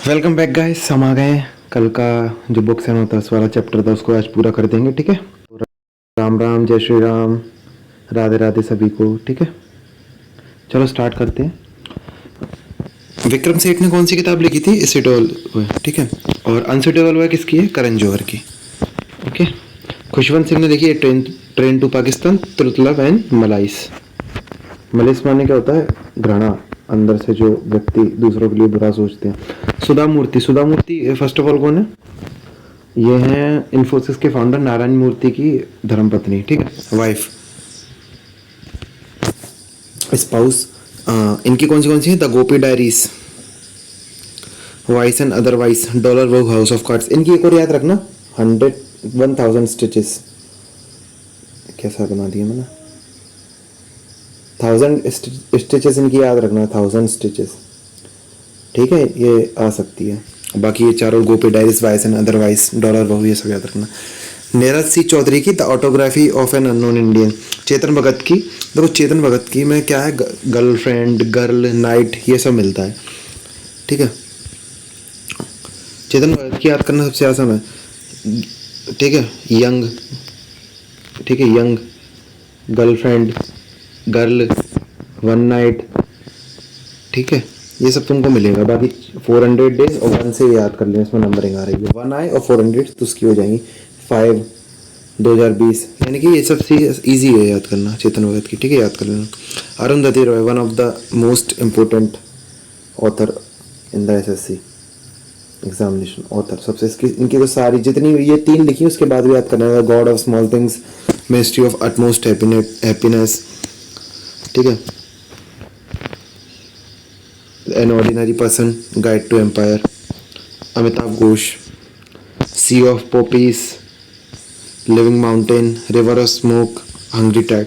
Welcome back guys. हम आ गए हैं। कल का जो बुक से होता वाला चैप्टर था उसको आज पूरा कर देंगे। ठीक है। राम राम, जय श्री राम, राधे राधे सभी को। ठीक है, चलो स्टार्ट करते हैं। विक्रम सेठ ने कौन सी किताब लिखी थी? सुटेबल। ठीक है। और अनसुटेबल हुआ किसकी है? करण जौहर की। ओके। खुशवंत सिंह ने लिखी है ट्रेन ट्रेन टू पाकिस्तान, तुलतलब एंड मलाइस। मलिस माने क्या होता है? घृणा, अंदर से जो व्यक्ति दूसरों के लिए बुरा सोचते हैं। सुधा मूर्ति। सुधा मूर्ति फर्स्ट ऑफ ऑल कौन है? ये हैं इन्फोसिस के फाउंडर नारायण मूर्ति की धर्मपत्नी। ठीक है, वाइफ, स्पाउस। इनकी कौन सी है? The Gopi diaries, wise and otherwise, dollar work, house of cards. इनकी एक और याद रखना, 100,000 स्टिचेस। कैसा बना दिया मैंने? 1000 स्टिचेस इनकी याद रखना, 1000 स्टिचेस। ठीक है, ये आ सकती है। बाकी ये चारों Gopi diaries, wise and otherwise, dollar Bahu, ये सब याद रखना। नीरज सी चौधरी की the autography of an unknown Indian. Chetan Bhagat की, देखो चेतन भगत की में क्या है? गर्लफ्रेंड, गर्ल, नाइट, ये सब मिलता है। ठीक है, चेतन भगत की याद करना सबसे आसान है। ठीक है, यंग। ठीक है, young, girlfriend, girl, one night. ठीक है, ये सब तुमको मिलेगा। बाकी 400 डेज और 1 से याद कर लेना, इसमें नंबरिंग आ रही है। 1 आए और 400 तो उसकी हो जाएंगी 5 2020। यानी कि ये सब चीज ईजी है याद करना चेतन भगत की। ठीक है, याद कर लेना। Arundhati Roy, one of the most important author in the assessee examination. Author सबसे इसकी, इनकी तो सारी जितनी ये 3 लिखी उसके बाद भी याद करना है। God of small things, ministry of utmost happiness. ठीक है, an ordinary person, guide to empire, Amitav Ghosh, sea of poppies, living mountain, river of smoke, hungry tide.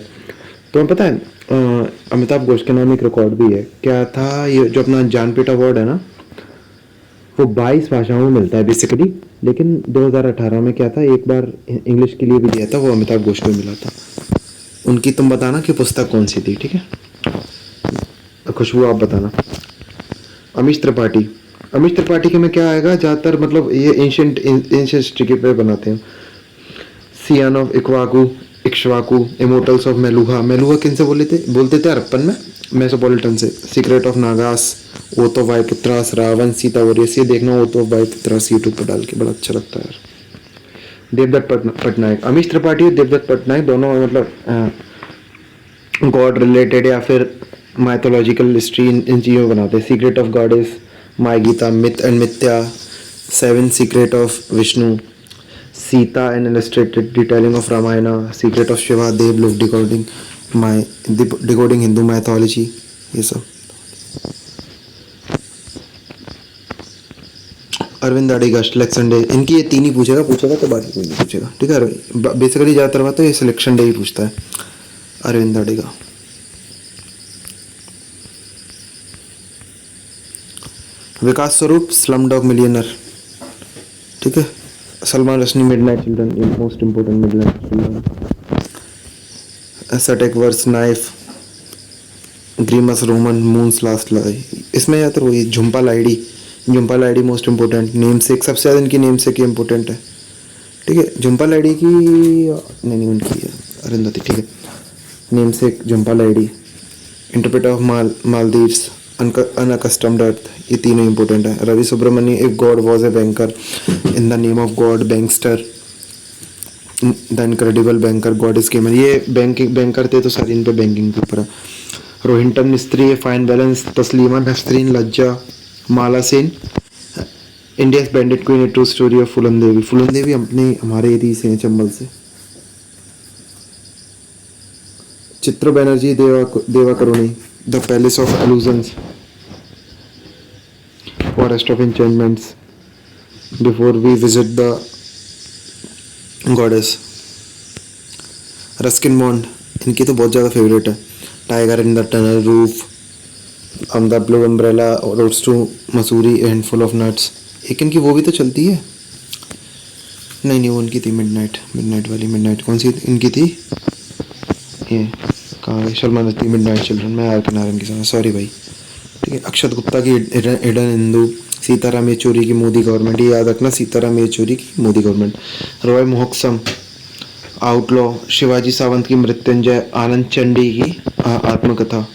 तुम्हें पता है अमिताभ घोष के नाम एक रिकॉर्ड भी है। क्या था ये जो अपना ज्ञानपीठ अवार्ड है ना, वो 22 भाषाओं में मिलता है बेसिकली। लेकिन 2018 में क्या था, एक बार इंग्लिश के लिए भी दिया था, वो अमिताभ घोष को मिला था। उनकी तुम बताना कि पुस्तक कौन सी थी। ठीक है, खुशबू आप बताना। अमीश त्रिपाठी। अमीश त्रिपाठी के में क्या आएगा ज़्यादातर, मतलब ये एंशियंट हिस्ट्री के पे बनाते हैं। Scion of Ikshvaku, immortals of Meluha. Meluha किन से बोलते थे हड़प्पन में? मेसोपोलिटन से। Secret of Nagas, oath of Vayuputras, Ravan, Sita warriors. ये देखना ओथ ऑफ वायुपुत्रास यूट्यूब पर डाल के, बड़ा अच्छा लगता है यार। देवदत्त पटनायक। अमीश त्रिपाठी और देवदत्त पटनायक दोनों मतलब गॉड रिलेटेड या फिर माइथोलॉजिकल हिस्ट्री इन चीज़ों में बनाते हैं। Secret of goddess, my Gita, myth and Mithya, 7 secret of Vishnu, Sita and illustrated detailing of Ramayana, secret of Shiva, Devlok, decoding Hindu mythology, ये सब। Aravind Adiga, selection day. इनकी ये 3 ही पूछेगा तो बाकी कोई नहीं पूछेगा। ठीक है, बेसिकली ज़्यादातर बात तो ये सिलेक्शन डे ही पूछता है। अरविंद अडिगा। विकास स्वरूप, स्लम डॉग मिलियनर। ठीक है, Salman Rushdie, midnight children, most important midnight children. Satanic verses, knife, Grimus Roman, moons last lie. इसमें या तो वही Jhumpa Lahiri most important. Namesake, सबसे ज़्यादा इनकी नेम सेक इम्पोर्टेंट है। ठीक है, झुम्पा लाइडी की नहीं उनकी है अरुंधति। ठीक है, namesake Jhumpa Lahiri. Interpreter of Maldives, unaccustomed earth, ये तीनों इंपॉर्टेंट है। Ravi Subramanya, if god was a banker, in the name of god, bankster, the incredible banker, god is gamer. ये बैंकर थे तो सारी इन पे बैंकिंग के ऊपर है। Rohinton Mistry, fine balance, Taslima Nasrin, Lajja, Mala Sen, India bandit queen, a true story of Phoolan Devi. Phoolan Devi हमारे एरिया से हैं, चंबल से। Chitra Banerjee, Divakaruni, the palace of illusions, forest of enchantments, before we visit the goddess. Ruskin Bond, इनकी तो बहुत ज़्यादा फेवरेट है। Tiger in the tunnel, roof, the blue umbrella, roads to Mussoorie, handful of nuts. एक इनकी वो भी तो चलती है। नहीं वो उनकी थी मिडनाइट वाली। मिडनाइट कौन सी इनकी थी? ये कहाँ है? Salman Rushdie, midnight children. मैं आर के नारायण के साथ, सॉरी भाई। ठीक है, अक्षत गुप्ता की हिडन हिंदू, सीताराम येचूरी की मोदी गवर्नमेंट, ये याद रखना, सीताराम येचूरी की मोदी गवर्नमेंट। रॉय मोहक्सम आउटलॉ, शिवाजी सावंत की मृत्युंजय, आनंद चंडी की आत्मकथा,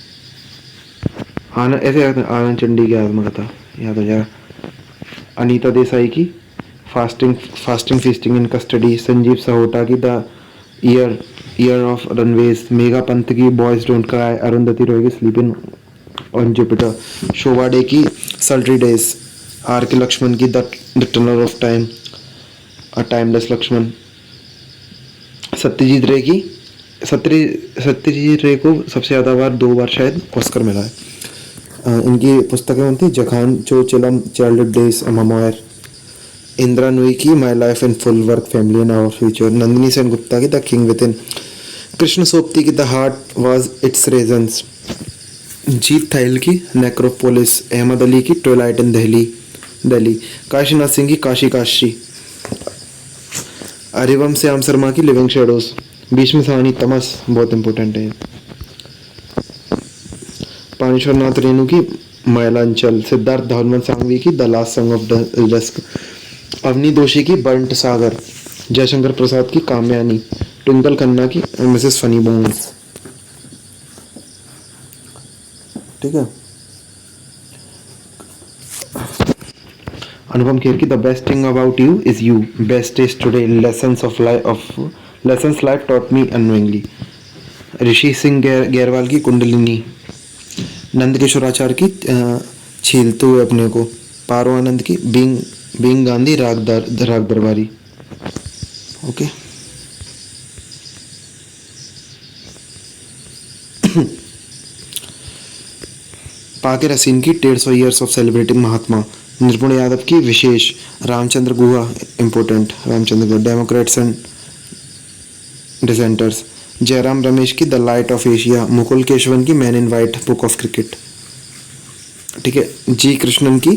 आनंद ऐसे याद है, आनंद चंडी की आत्मकथा याद हो जाएगा। अनीता देसाई की fasting feasting in custody, Sanjeev Sahota की the year year of runaways, Megha Pant की boys don't cry, Arundhati Roy की sleeping on Jupiter, Shobha De की sultry days, R K Laxman की the tunnel of time, a timeless Laxman, Satyajit Ray की सत्यजीत रे को सबसे ज़्यादा बार 2 बार शायद ऑस्कर मिला है। इनकी पुस्तकें कौन थी, जखान चोचिलम, childhood days, memoir. Indira Nooyi की my life in full, work, family and our future. Nandini Sen Gupta की the king within. Krishna Sobti की the heart was its reasons. Jeet Thayil की नेक्रोपोलिस। अहमद अली की ट्वेलाइट इन दिल्ली। काशीनाथ सिंह की काशी काशी। अरिवम श्याम शर्मा की लिविंग शेडोज। भीष्म साहनी तमस, बहुत इंपॉर्टेंट है। पानेश्वर नाथ रेणु की मैलांचल। सिद्धार्थ धवलमल सांघवी की the last song of dusk. Avni Doshi की बर्न्ट सागर। जयशंकर प्रसाद की कामयानी। ट्विंकल खन्ना की मिसेस फनी बोन्स। ठीक है। अनुपम खेर की the best thing about you is you, best is today, lessons life taught me unknowingly. Rishi Singh Gairwal की कुंडलिनी। नंद किशोराचार्य की छीलते हुए अपने को। पारो आनंद की बीइंग गांधी राग दरबारी। ओके। पाके रसीन की 150 ईयर्स ऑफ सेलिब्रेटिंग महात्मा। निपुण यादव की विशेष। Ramachandra Guha important, Ramachandra Guha, democrats and dissenters. Jairam Ramesh की the light of Asia. Mukul Kesavan की man in white, book of cricket. ठीक है। जी कृष्णन की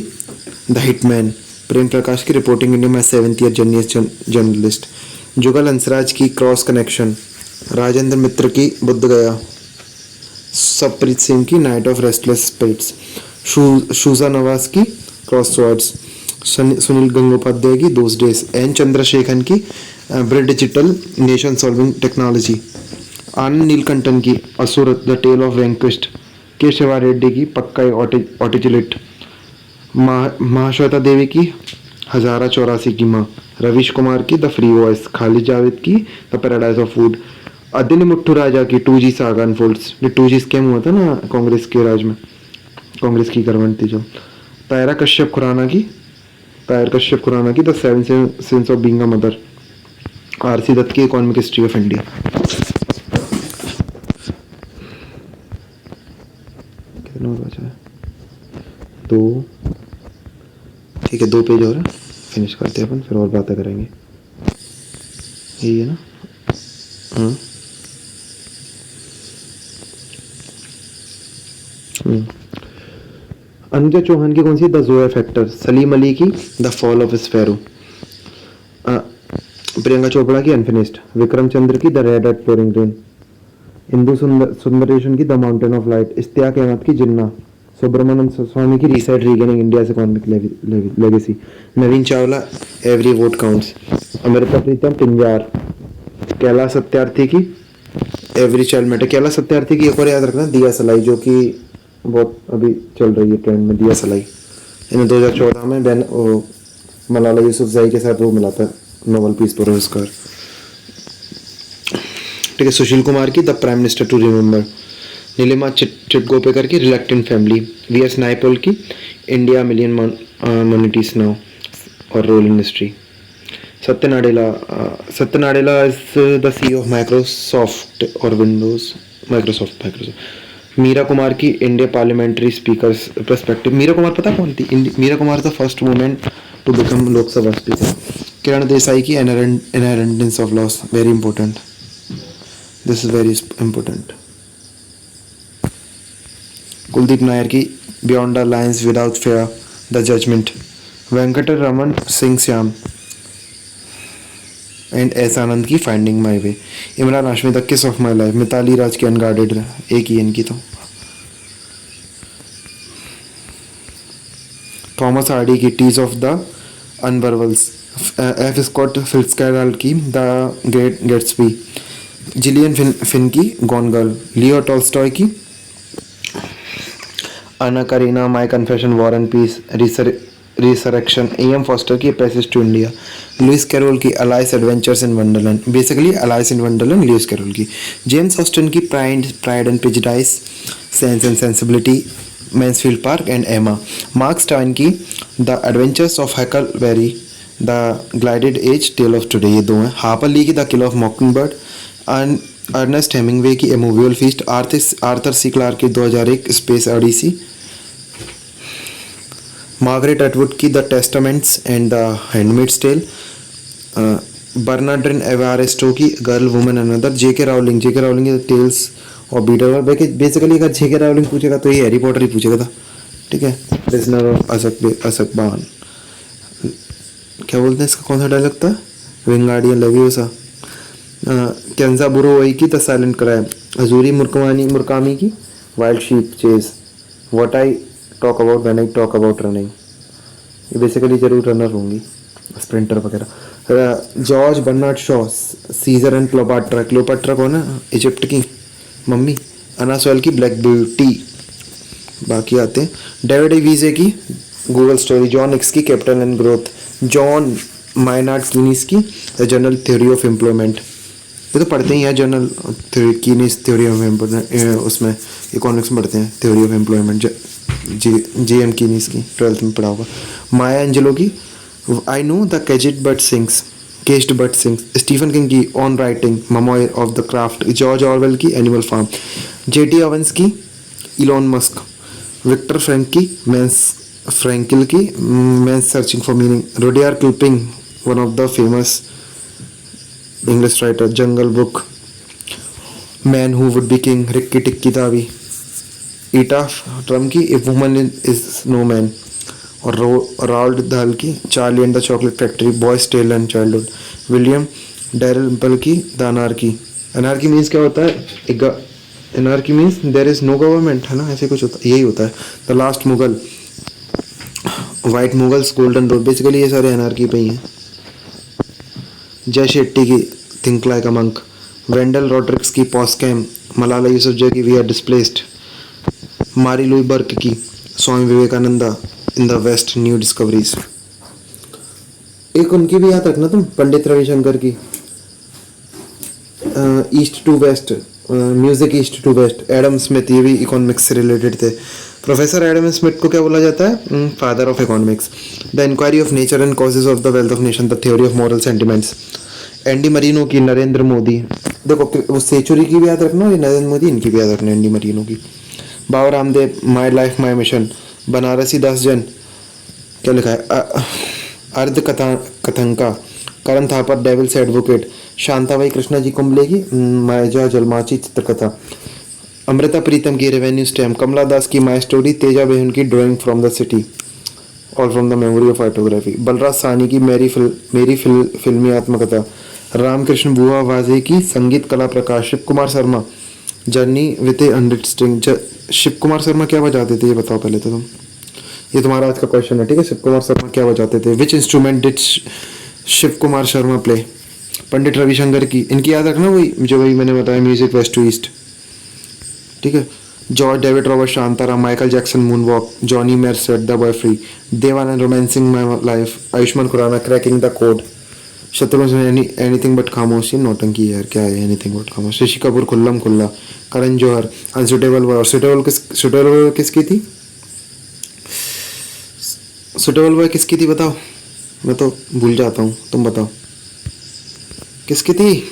द हिटमैन। प्रेम प्रकाश की रिपोर्टिंग इंडिया में 7th ईयर जर्नलिस्ट। जुगल हंसराज की क्रॉस कनेक्शन। राजेंद्र मित्र की बुद्ध गया। सप्रीत सिंह की night of restless spirits. Shuja Nawaz की क्रॉस स्वर्ड्स। सुनील गंगोपाध्याय की दोज डेज। एन चंद्रशेखरन की bridgital nation solving technology. Anand Neelakantan की असुर द टेल ऑफ वैंक्विस्ट। के शिवा रेड्डी की पक्का ऑटिजिलिट। महाश्वेता देवी की हजारा 84 की माँ। रवीश कुमार की the free voice. Khalid Jawed की the paradise of food. Adil Muthu Raja की 2G सागा अनफोल्ड्स। ये 2G स्कैम हुआ था ना कांग्रेस के राज में, कांग्रेस की गवर्नमेंट थी जो। तायरा कश्यप खुराना की the 7 sins of being a mother. RC Dutt की इकोनॉमिक हिस्ट्री ऑफ इंडिया। कितना और बचा है? 2। ठीक है, 2 पेज और फिनिश करते हैं अपन, फिर और बातें करेंगे। यही है ना? अनुजा चौहान की कौन सी? The Zoya factor. सलीम अली की the fall of sparrow. Priyanka Chopra की अनफिनिश्ड। विक्रम चंद्र की the red at pouring rain. Indu Sundaresan की the mountain of light. Ishtiaq Ahmed की जिन्ना। सुब्रमण्यम स्वामी की reset regaining India's economic legacy. Navin Chawla every vote counts. Amrita Pritam Pinjar. Kailash Satyarthi की every child matter. Kailash Satyarthi की एक और याद रखना, दिया सलाई, जो कि बहुत अभी चल रही है ट्रेंड में, दिया सलाई। इन्हें 2014 में मलाला यूसुफजई के साथ वो मिला था नोबेल पीस पुरस्कार। ठीक है। सुशील कुमार की the prime minister to remember. Neelima Chitgopekar की रिलक्टेंट फैमिली। वीएस नायपॉल की इंडिया मिलियन मोनिटीज नाउ और role in history. Satya Nadella is the CEO of Microsoft और विंडोज माइक्रोसॉफ्ट। मीरा कुमार की India parliamentary speakers perspective. Meera Kumar पता कौन थी? Meera Kumar the first women to become Lok Sabha speaker. Kiran Desai की inheritance of loss, very important, this is very important. Kuldip Nair की beyond the lines without fear, the judgment. Venkat Singh Shyam and S Anand की finding my way. Emraan Hashmi the kiss of my life. Mithali Raj की unguarded, एक ही इनकी तो। Thomas Hardy की Tess of the d'Urbervilles, F Scott Fitzgerald की the great Gatsby, Gillian Flynn की gone girl, Leo Tolstoy की Anna Karenina, my confession, war and peace, resurrection, E M Forster की passage to India, Louis Carroll की Alice's adventures in wonderland, basically Alice in wonderland Lewis Carroll की, James Austen की pride and prejudice, sense and sensibility, Mansfield park and Emma, Mark Stein की the adventures of Huckleberry, the gilded age, tale of today, ये दो हैं, Harper Lee की the kill of mockingbird, and Ernest Hemingway की a moveable feast, Arthur C Clarke की 2001 space odyssey, Margaret Atwood की the testaments and the handmades tell, बर्नार्डिन एवारेस्टो की girl woman another, जेके Rowling की tales और बीटर, बेसिकली अगर जेके Rowling पूछेगा तो ये हैरी पॉटर ही पूछेगा था, ठीक है। प्रिजनर ऑफ अज़्काबान, क्या बोलते हैं इसका, कौन सा डायलॉग था, विंगार्डियन लेवियोसा, केंजा बुरोई की द साइलेंट क्राइम, अजूरी मुरकामी की wild sheep chase, what I talk about when I talk about running, ये बेसिकली जरूर रनर होंगी, स्प्रिंटर वगैरह, George Bernard Shaw, Caesar and Cleopatra कौन है, इजिप्ट की मम्मी, अना सोयल की ब्लैक ब्यूटी, बाकी आते हैं, डेविड वीजे की गूगल स्टोरी, जॉन एक्स की capital and growth, John Maynard Keynes की the general theory of employment, ये तो पढ़ते ही हैं general Keynes theory of employment, उसमें इकोनॉमिक्स में पढ़ते हैं theory of employment, G M Keynes की 12th में पढ़ा होगा, माया एंजेलो की I know the caged bird sings, Stephen King की on writing, memoir of the craft, George Orwell की एनिमल फार्म, जेटी ओवेंस की इलॉन मस्क, विक्टर फ्रैंक की Frankl की man's searching for meaning, Rudyard Kipling one of the famous English writer, jungle book, man who would be king, Rikki Tikki Tavi, ईटा ट्रम की if woman is no man, और Roald Dahl की Charlie and the chocolate factory, boys tale and childhood, William Dalrymple की the anarchy, anarchy means क्या होता है, anarchy means there is no government, है ना, ऐसे कुछ होता है, यही होता है, the last Mughal, white Mughals, golden road, basically ये सारे अनार्की पे ही हैं, जय शेट्टी की think like a monk, Wendell Rodricks की पॉस्कैम, मलाला यूसुफजई की we are displaced, Marie Louise Burke की Swami Vivekananda in the west new discoveries, एक उनकी भी याद रखना तुम, पंडित रविशंकर की east to west, music east to west, Adam Smith, ये भी इकोनॉमिक्स से रिलेटेड थे, प्रोफेसर एडम स्मिथ को क्या बोला जाता है, father of economics, the inquiry of nature and causes of the wealth of nation, the theory of moral sentiments, Andy Marino की नरेंद्र मोदी, देखो वो सेंचुरी की भी याद रखना, ये नरेंद्र मोदी इनकी भी याद रखना, एंडी मरीनो की, Baba Ramdev, my life my mission, Banarasi Das Jain, क्या लिखा है, Ardhakathanak, Karan Thapar devil's advocate, Shantabai Krishna ji Kumble की माइजा जलमाची चित्रकथा, अमृता प्रीतम की रेवेन्यू स्टैम्प, कमला दास की माई स्टोरी, तेजा बेहन की ड्राइंग फ्रॉम द सिटी और from the memory of photography, Balraj Sahni की मेरी फिल्मी आत्मकथा, रामकृष्ण बुआ वाजे की Sangeet Kala Prakash, Shiv Kumar Sharma journey with a 100 string, Shiv Kumar Sharma क्या बजाते थे ये बताओ पहले तो तुम, ये तुम्हारा आज का क्वेश्चन है, ठीक है, शिव कुमार शर्मा क्या बजाते थे, which instrument did Shiv Kumar Sharma play, Pandit Ravi Shankar की, इनकी याद रखना, वही मैंने बताया, म्यूजिक वेस्ट टू ईस्ट, ठीक है, George David Robert Shantaram, Michael Jackson moonwalk, Johnny मेरसेट the boy free, Dev Anand romancing my life, Ayushmann Khurrana cracking the code, Shatrughan anything but Khamoshi, नौटंकी यार क्या है एनीथिंग बट खामोशी, ऋषि कपूर खुल्लम खुल्ला, करण जौहर अनसुटेबल बॉय, और सुटेबल किसकी थी, सुटेबल बॉय किसकी थी बताओ, मैं तो भूल जाता हूँ, तुम बताओ किसकी थी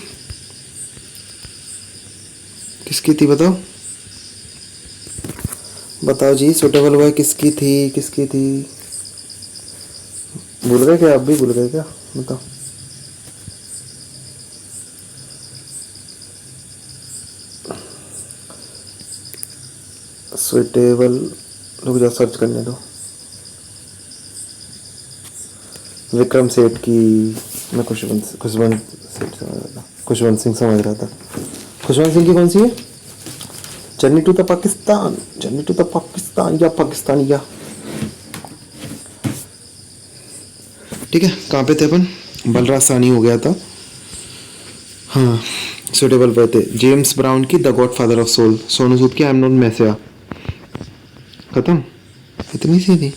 बताओ जी, सुटेबल बॉय किसकी थी, भूल गए क्या, आप भी भूल गए क्या, बताओ, सुटेबल, रुक जा सर्च करने दो, विक्रम सेठ की, मैं खुशवंत सिंह समझ रहा था, खुशवंत सिंह की कौन सी है, जर्नी टू द पाकिस्तान या पाकिस्तानिया, ठीक है, कहाँ पे थे अपन? बलराज साहनी हो गया था, हाँ सुटेबल पे थे। जेम्स ब्राउन की the godfather of soul, Sonu Sood की आई एम नॉट मैसिया, खत्म। इतनी सी थी,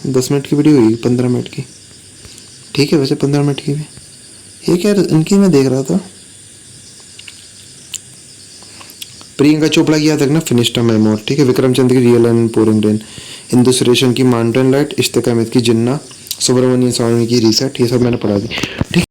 10 मिनट की वीडियो हुई, 15 मिनट की, ठीक है वैसे 15 मिनट की भी। ये क्या इनकी मैं देख रहा था, प्रियंका चोपड़ा की याद रखना, फिनिश्ड मेमोर, ठीक है। विक्रम चंद्र की real and pouring rain, Indu Suresan की माउंटेन लाइट, इश्तिका अहमद की जिन्ना, सुब्रमण्यम स्वामी की रीसेट, ये सब मैंने पढ़ा दी, ठीक।